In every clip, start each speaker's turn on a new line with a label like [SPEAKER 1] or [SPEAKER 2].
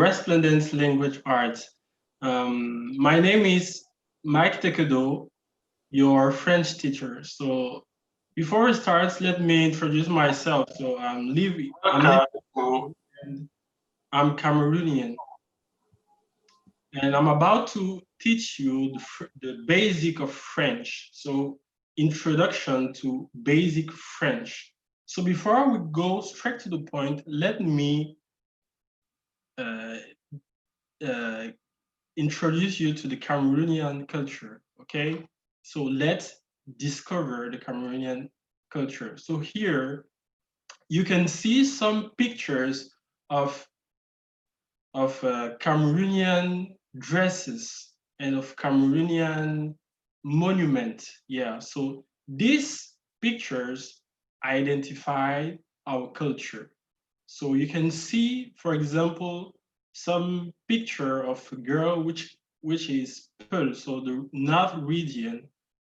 [SPEAKER 1] Resplendence Language Arts. My name is Mike Tekedo, your French teacher. So before we start, let me introduce myself. So and I'm Cameroonian, and I'm about to teach you the basic of French. So introduction to basic French. So before we go straight to the point, let me uh, uh, introduce you to the Cameroonian culture, okay? So let's discover the Cameroonian culture. So here you can see some pictures of Cameroonian dresses and of Cameroonian monument. Yeah, so these pictures identify our culture. So you can see, for example, some picture of a girl which is Pearl, so the north region,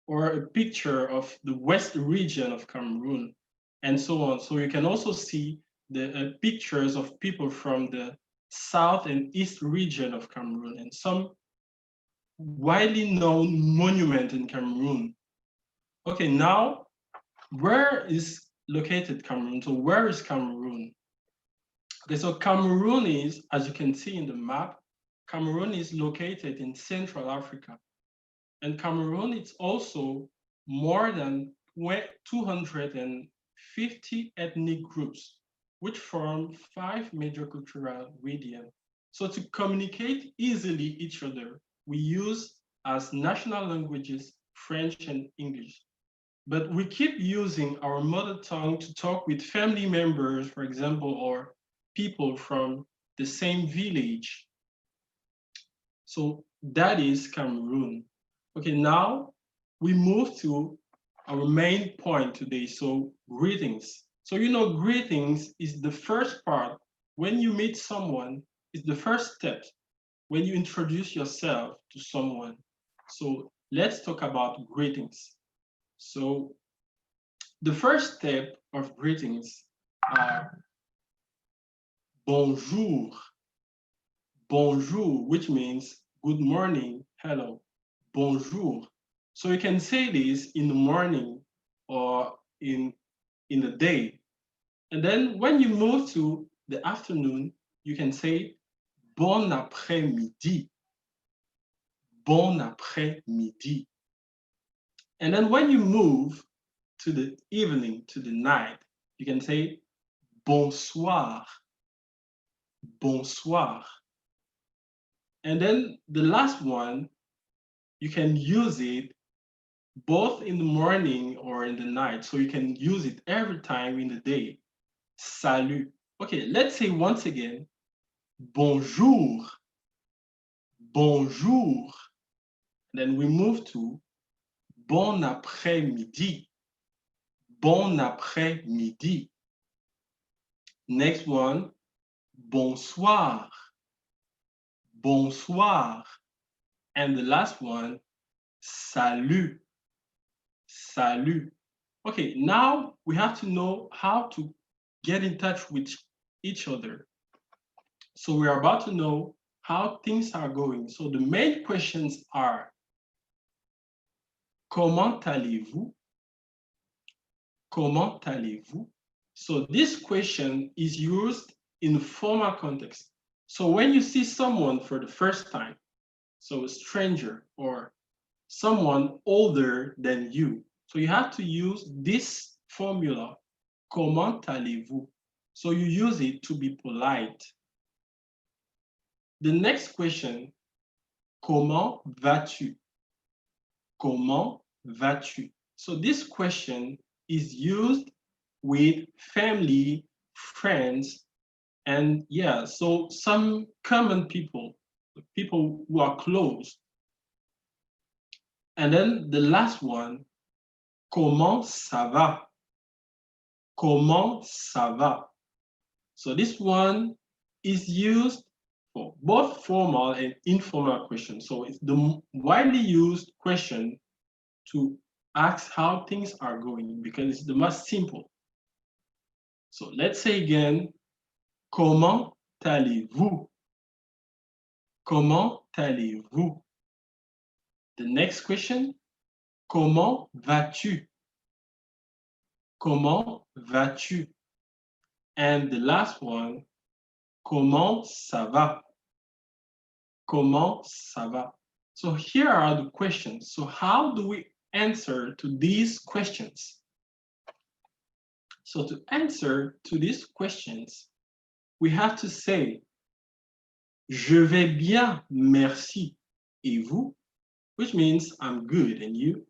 [SPEAKER 1] or a picture of the west region of Cameroon, and so on. So you can also see the pictures of people from the south and east region of Cameroon, and some widely known monument in Cameroon. Okay, now where is located Cameroon? So where is Cameroon? Okay, so Cameroon is, as you can see in the map, Cameroon is located in Central Africa. And Cameroon is also more than 250 ethnic groups, which form 5 major cultural regions. So to communicate easily each other, we use as national languages French and English. But we keep using our mother tongue to talk with family members, for example, or people from the same village. So that is Cameroon. Okay, now we move to our main point today. So greetings. So you know, greetings is the first part. When you meet someone, it's the first step when you introduce yourself to someone. So let's talk about greetings. So the first step of greetings are bonjour, bonjour, which means good morning, hello, bonjour. So you can say this in the morning or in the day. And then when you move to the afternoon, you can say bon après-midi, bon après-midi. And then when you move to the evening, to the night, you can say bonsoir, bonsoir. And then the last one, you can use it both in the morning or in the night. So you can use it every time in the day. Salut. Okay, let's say once again, bonjour, bonjour. Then we move to bon après-midi, bon après-midi. Next one, bonsoir, bonsoir. And the last one, salut, salut. Okay, now we have to know how to get in touch with each other. So we're about to know how things are going. So the main questions are, comment allez-vous? Comment allez-vous? So this question is used in a formal context. So when you see someone for the first time, so a stranger or someone older than you, so you have to use this formula, comment allez-vous? So you use it to be polite. The next question, comment vas-tu? Comment vas-tu? So this question is used with family, friends, and yeah, so some common people, people who are close. And then the last one, comment ça va? Comment ça va? So this one is used for both formal and informal questions. So it's the widely used question to ask how things are going because it's the most simple. So let's say again, comment allez-vous? Comment allez-vous? The next question, comment vas-tu? Comment vas-tu? And the last one, comment ça va? Comment ça va? So here are the questions. So how do we answer to these questions? So to answer to these questions, we have to say, je vais bien, merci. Et vous? Which means I'm good, and you?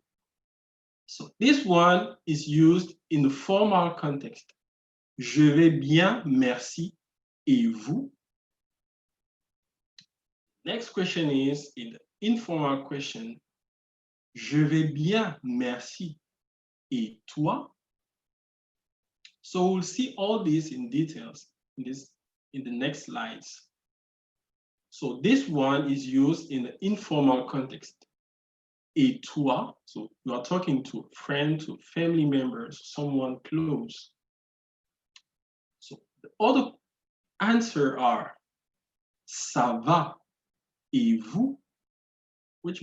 [SPEAKER 1] So this one is used in the formal context. Je vais bien, merci. Et vous? Next question is in the informal question. Je vais bien, merci. Et toi? So we'll see all this in details in the next slides. So this one is used in the informal context. Et toi, so you are talking to a friend, to family members, someone close. So the other answer are ça va et vous, which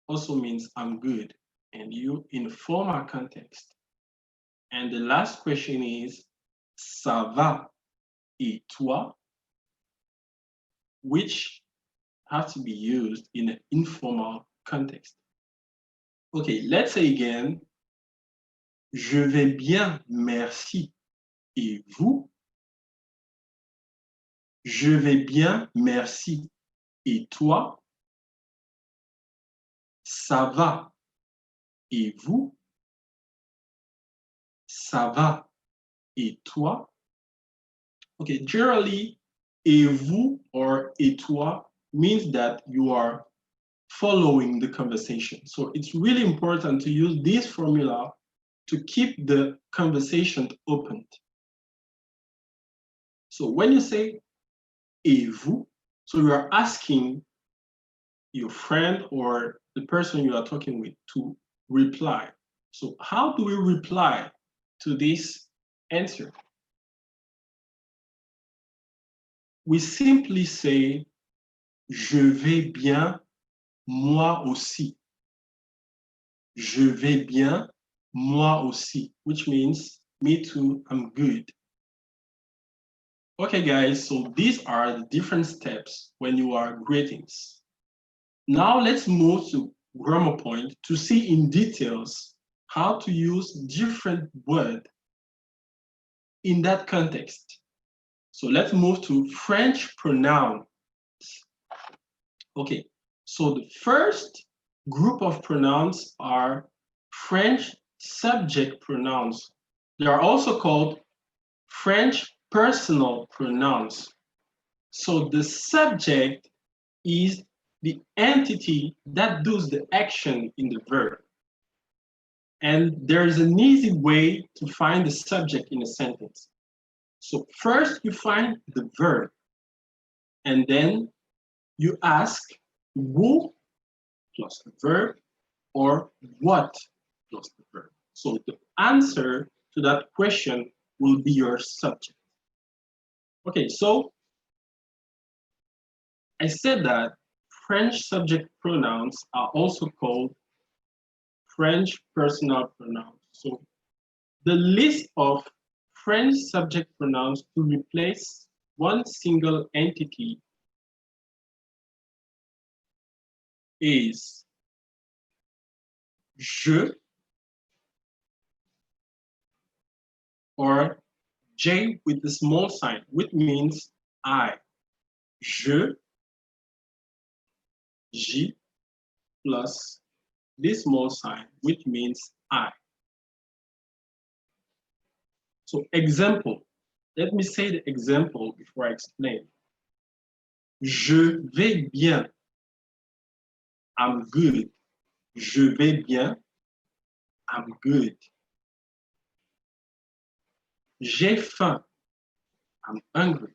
[SPEAKER 1] also means I'm good, and you in a formal context. And the last question is ça va et toi, which have to be used in an informal context. Okay, let's say again, je vais bien, merci. Et vous? Je vais bien, merci. Et toi? Ça va. Et vous? Ça va. Et toi? Okay, generally, et vous or et toi means that you are following the conversation. So it's really important to use this formula to keep the conversation open. So when you say et vous, so you are asking your friend or the person you are talking with to reply. So how do we reply to this answer? We simply say, je vais bien, moi aussi. Je vais bien, moi aussi, which means me too, I'm good. Okay, guys, so these are the different steps when you are greetings. Now let's move to grammar point to see in details how to use different words in that context. So let's move to French pronouns. Okay, so the first group of pronouns are French subject pronouns. They are also called French personal pronouns. So the subject is the entity that does the action in the verb. And there's an easy way to find the subject in a sentence. So first you find the verb, and then you ask who plus the verb or what plus the verb. So the answer to that question will be your subject. Okay, so I said that French subject pronouns are also called French personal pronouns. So the list of French subject pronouns to replace one single entity is je or J with the small sign, which means I. Je, J plus this small sign, which means I. So example, let me say the example before I explain. Je vais bien. I'm good. Je vais bien. I'm good. J'ai faim. I'm hungry.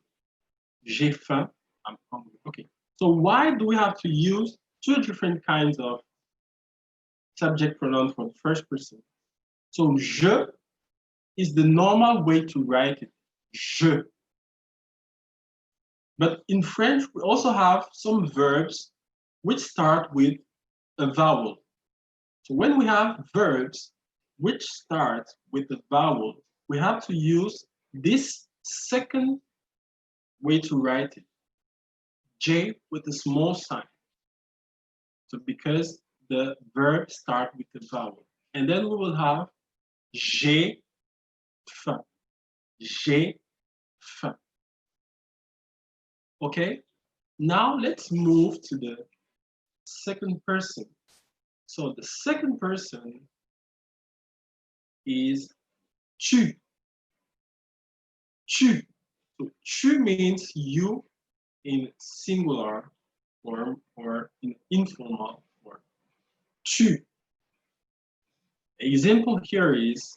[SPEAKER 1] J'ai faim. I'm hungry. Okay. So why do we have to use two different kinds of subject pronouns for the first person? So je is the normal way to write it. Je. But in French, we also have some verbs which start with a vowel. So when we have verbs which start with a vowel, we have to use this second way to write it, J with a small sign. So because the verb start with a vowel. And then we will have j'ai faim. J'ai faim. Okay? Now let's move to the second person. So the second person is tu. Tu. So tu means you in singular form or in informal form. Tu. Example here is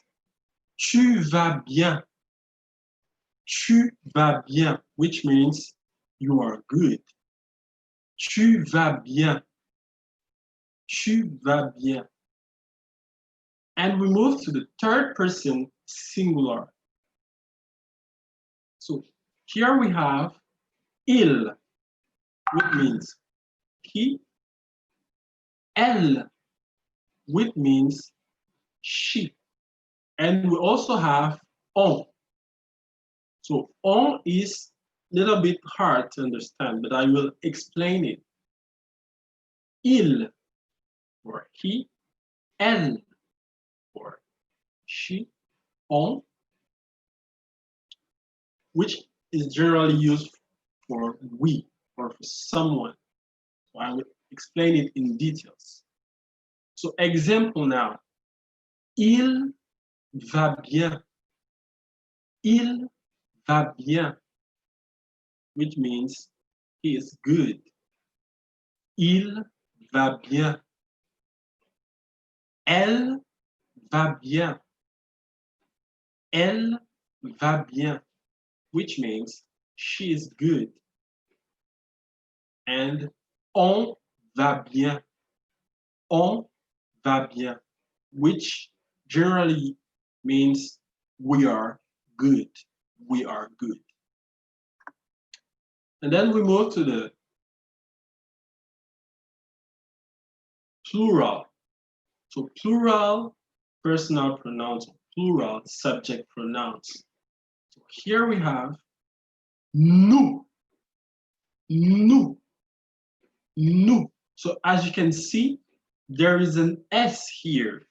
[SPEAKER 1] tu vas bien. Tu vas bien, which means you are good. Tu vas bien. Tu vas bien. And we move to the third person singular. So here we have il, which means he, elle, which means she. And we also have on. So on is a little bit hard to understand, but I will explain it. Il for he, elle for she, on, which is generally used for we or for someone. So I will explain it in details. So example now. Il va bien. Il va bien, which means he is good. Il va bien. Elle va bien. Elle va bien, which means she is good. And on va bien. On va bien, which generally means we are good. We are good. And then we move to the plural. So plural personal pronouns, plural subject pronouns. So here we have nous, nous, nous. So as you can see, there is an S here,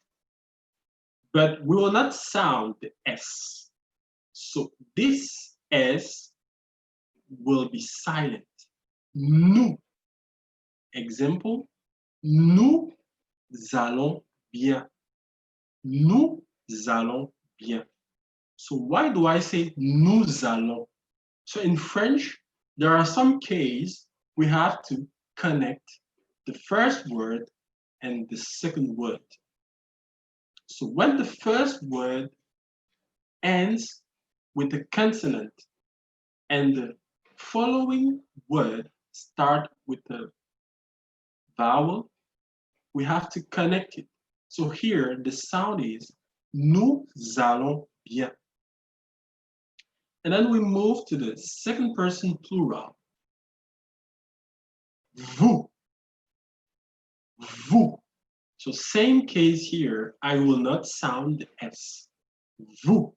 [SPEAKER 1] but we will not sound the S. So this S will be silent. Nous. Example, nous allons bien. Nous allons bien. So why do I say nous allons? So in French, there are some cases we have to connect the first word and the second word. So when the first word ends with a consonant and the following word start with a vowel, we have to connect it. So here the sound is nous allons bien. And then we move to the second person plural. Vous. Vous. So same case here, I will not sound the S. Vous.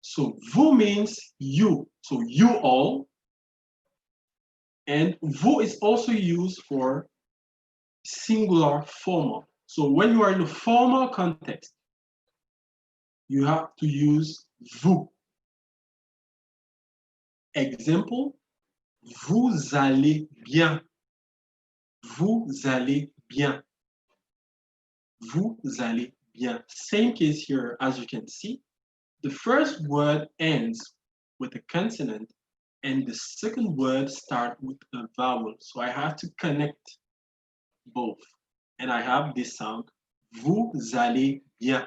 [SPEAKER 1] So vous means you. So you all. And vous is also used for singular formal. So when you are in a formal context, you have to use vous. Example, vous allez bien. Vous allez bien. Vous allez bien. Same case here, as you can see. The first word ends with a consonant and the second word starts with a vowel. So I have to connect both. And I have this sound, vous allez bien.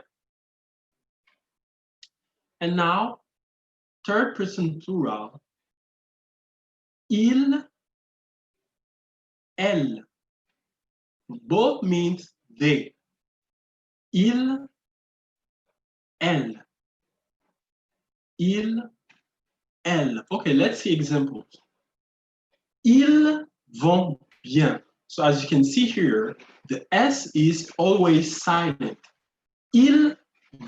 [SPEAKER 1] And now, third person plural, il, elle. Both means they. Il, elle. Il, elle. Okay, let's see examples. Ils vont bien. So as you can see here, the S is always silent. Ils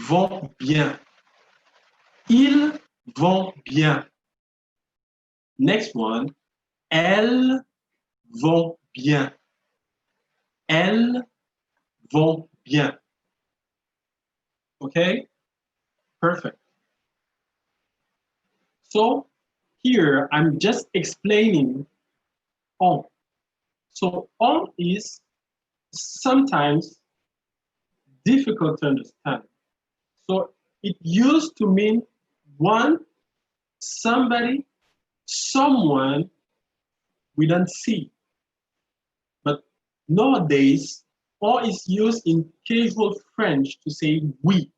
[SPEAKER 1] vont bien. Ils vont bien. Next one. Elles vont bien. Elles vont bien. Okay? Perfect. So here I'm just explaining on. So on is sometimes difficult to understand. So it used to mean one, somebody, someone we don't see. But nowadays, on is used in casual French to say we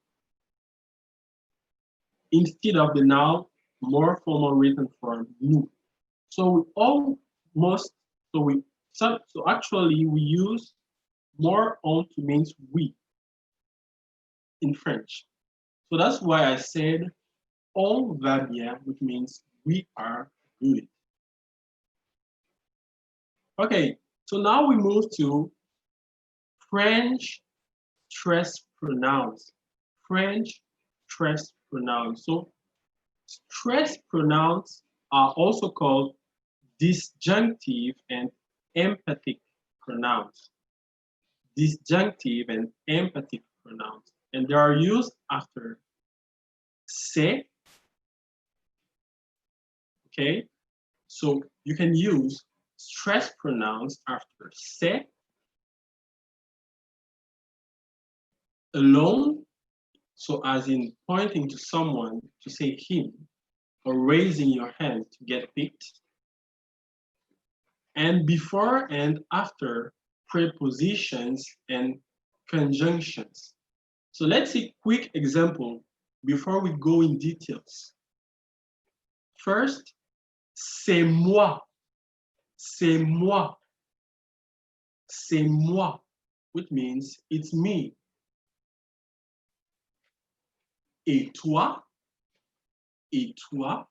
[SPEAKER 1] instead of the now more formal written form nous. So we almost so actually we use more on to means we in French. So that's why I said on va bien, which means we are good. Okay, so now we move to French stress pronouns. French stress pronouns. So stress pronouns are also called disjunctive and emphatic pronouns. Disjunctive and emphatic pronouns. And they are used after c'est. Okay, so you can use stress pronouns after c'est, alone, so as in pointing to someone to say him, or raising your hand to get picked, and before and after prepositions and conjunctions. So let's see quick example before we go in details. First, c'est moi, c'est moi, c'est moi, which means it's me. Et toi, et toi.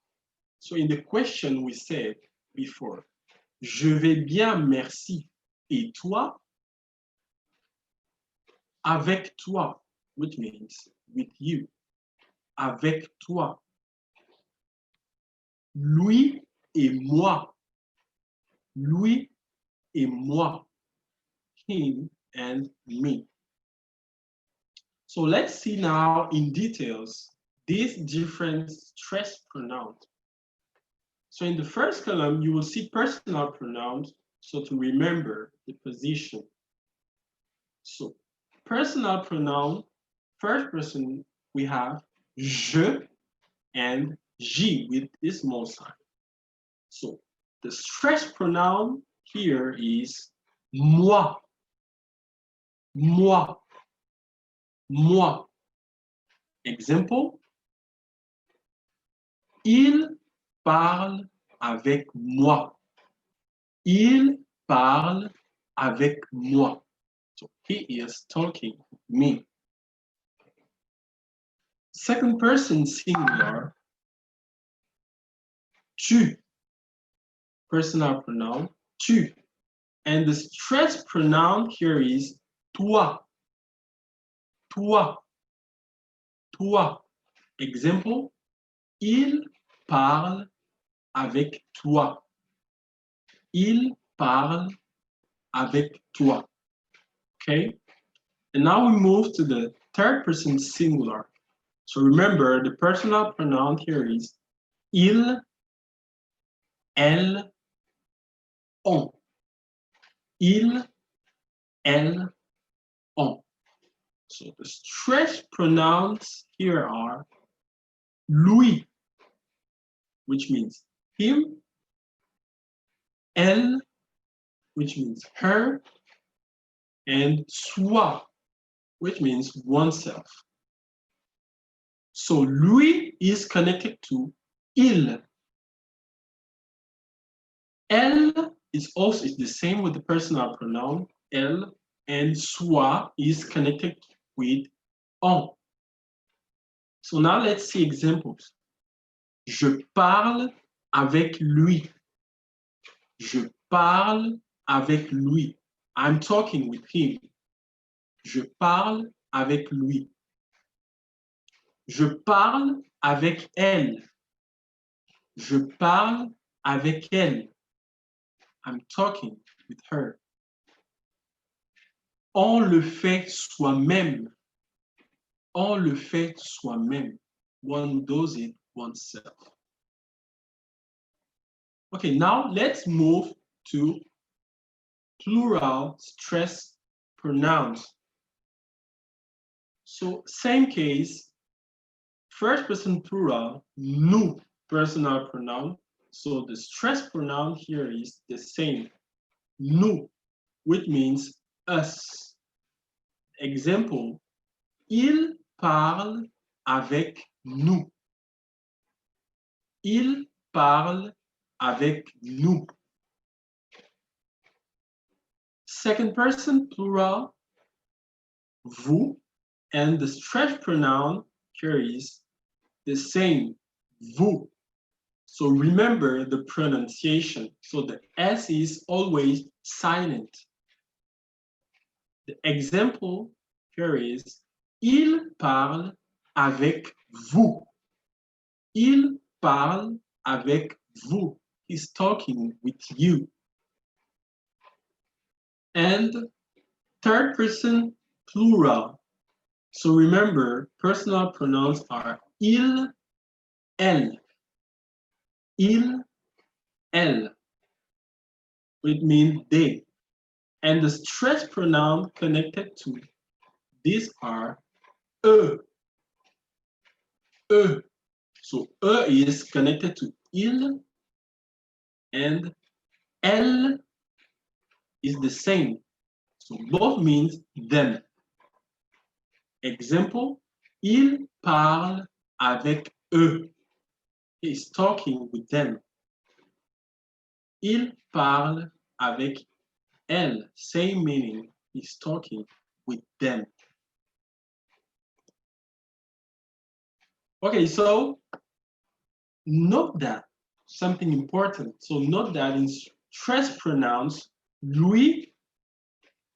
[SPEAKER 1] So in the question we said before, je vais bien, merci. Et toi? Avec toi, which means with you. Avec toi. Lui et moi. Lui et moi. Him and me. So let's see now in details these different stress pronouns. So in the first column, you will see personal pronouns, so to remember the position. So personal pronoun, first person, we have je and J with this small sign. So the stress pronoun here is moi, moi, moi. Example, il parle avec moi. Il parle avec moi. So he is talking with me. Second person singular, tu, personal pronoun, tu. And the stress pronoun here is toi, toi, toi. Example, il parle avec toi. Il parle avec toi. Okay? And now we move to the third person singular. So remember, the personal pronoun here is il, elle, on. Il, elle, on. So the stress pronouns here are lui, which means him, elle, which means her, and soi, which means oneself. So lui is connected to il. Elle is also the same with the personal pronoun elle, and soi is connected with on. So now let's see examples. Je parle avec lui. Je parle avec lui. I'm talking with him. Je parle avec lui. Je parle avec elle. Je parle avec elle. I'm talking with her. On le fait soi-même. On le fait soi-même. One does it oneself. Okay, now let's move to plural stress pronouns. So same case, first person plural, nous personal pronoun. So the stress pronoun here is the same, nous, which means us. Example, il parle avec nous. Il parle avec nous. Second person plural, vous, and the stress pronoun here is the same, vous. So remember the pronunciation. So the S is always silent. The example here is, il parle avec vous. Il parle avec vous. He's talking with you. And third person plural. So remember, personal pronouns are il, elle. Il, elle. It means they. And the stress pronoun connected to these are eux. Eux. So eux is connected to il, and elle is the same. So both means them. Example, il parle avec eux. He's talking with them. Il parle avec elle. Same meaning. He's talking with them. Okay, so note that something important. So note that in stress pronouns, lui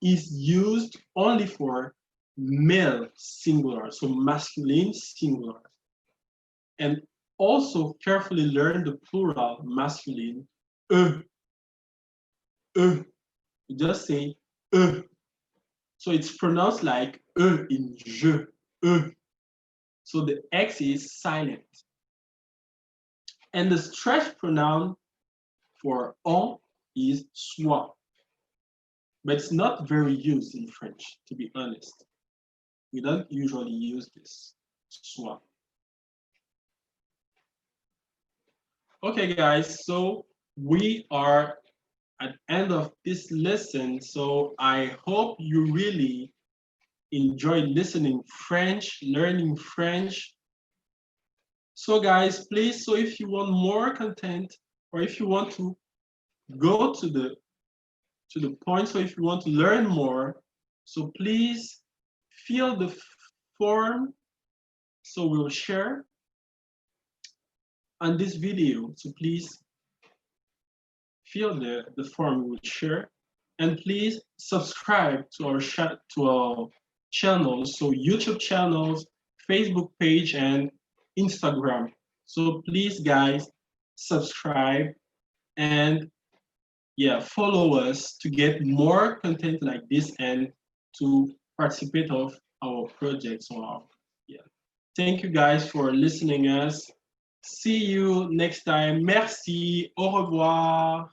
[SPEAKER 1] is used only for male singular, so masculine singular. And also carefully learn the plural masculine, eux. Eux. You just say eux. So it's pronounced like eux in je, eux. So the X is silent. And the stress pronoun for on is soi. But it's not very used in French, to be honest. We don't usually use this, soi. Okay, guys, so we are at the end of this lesson. So I hope you really enjoyed listening French, learning French. So guys, please, so if you want more content, or if you want to go to the point, so if you want to learn more, so please fill the form, so we'll share on this video. So please fill the form we'll share, and please subscribe to our channels, so YouTube channels, Facebook page, and Instagram. So please, guys, subscribe and yeah, follow us to get more content like this and to participate of our projects. Yeah. Thank you guys for listening us. See you next time. Merci. Au revoir.